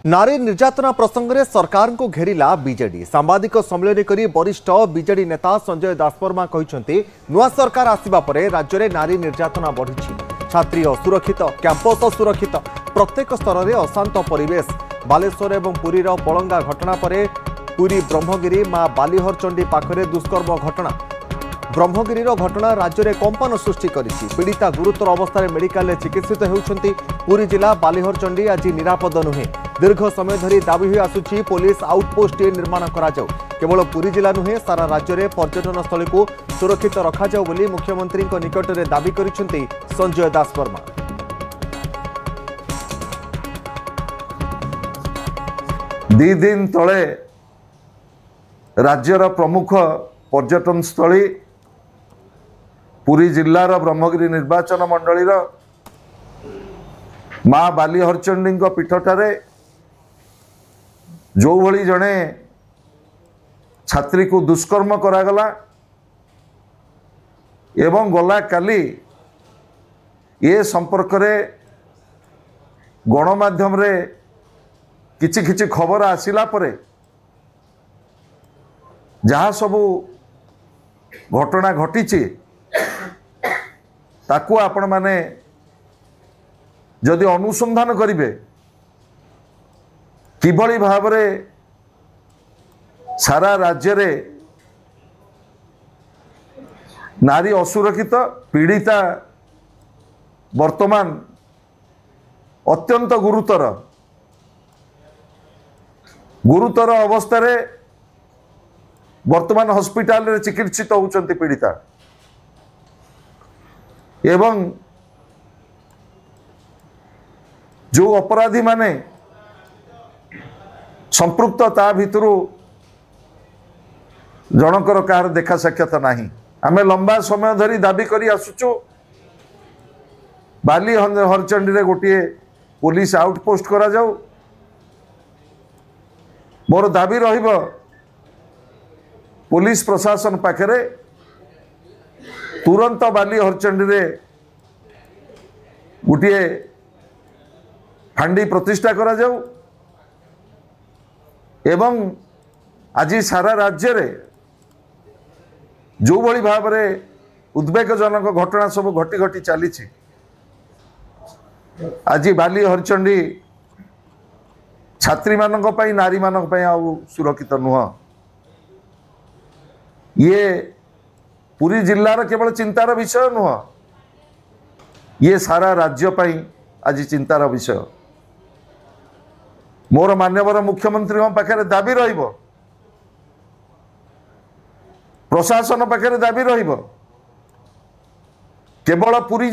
नारी निर्यातना प्रसंग में सरकार को घेरिला बीजेडी सांबादिक सम्मेलन करी वरिष्ठ बीजेडी नेता संजय दासवर्मा कहते नुआ सरकार आसिबा परे राज्य में नारी निर्यातना बढ़ी छात्री असुरक्षित कैंपस असुरक्षित प्रत्येक स्तर में अशांत परिवेश बालेश्वर और पुरीर पलंगा घटना पर पुरी ब्रह्मगिरी मां बालीहरचंडी पाखरे दुष्कर्म घटना ब्रह्मगिरीर घटना राज्य में कंपन सृष्टि करिछि। पीड़िता गुरुतर अवस्था मेडिकल चिकित्सित होउछंती। पुरी जिला बालीहरचंडी आज निरापद नुहे दीर्घ समय धरी दाबी हुई आसुछि पुलिस आउटपोस्ट निर्माण करा जाऊ। केवल पुरी जिला नुहे सारा राज्य में पर्यटन स्थल को सुरक्षित रखा जाऊ बोली मुख्यमंत्री निकट में दाबी करिसेंती संजय दासवर्मा। दी दिन तले राज्यर प्रमुख पर्यटन स्थली पुरी जिल्लार ब्रह्मगिरी निर्वाचन मंडलीर मां बालीहरचंडी पीठठारे जो भली जड़े छात्री को दुष्कर्म करागला एवं गला काली ये संपर्क में गणमाध्यम रे किछि किछि खबर आसिला परे जहाँ सबू घटना घटी ताकू आपण माने जदि अनुसंधान करिवे किभली भाव रे सारा राज्य रे नारी असुरक्षित पीड़िता वर्तमान अत्यंत गुरुतर अवस्था रे वर्तमान हॉस्पिटल रे चिकित्सित होउचंती पीड़िता एवं जो अपराधी माने संपृक्त ता भितरु जनकर कार देखा साक्षात नहीं। आमे लंबा समय धरी दाबी करी आसुचु बालीहरचंडी रे गोटे पुलिस आउटपोस्ट करा जाऊ। मोर दाबी रहिबो पुलिस प्रशासन पाखरे तुरंत बालीहरचंडी रे गोटे फांडी प्रतिष्ठा करा जाऊ एवं आज सारा राज्य रे जो भली भाव रे उद्वेगजनक घटना सब घटी घटी चली आज बालीहरचंडी छात्री मानक पई नारी मानक पई आउ सुरक्षित नुह। ये पुरी जिल्लार केवल चिंतार विषय नुह ये सारा राज्य पई आज चिंतार विषय। मोर मान्यवर मुख्यमंत्री पाखे दाबी रहिबो प्रशासन पाखे दाबी रहिबो केवल पुरी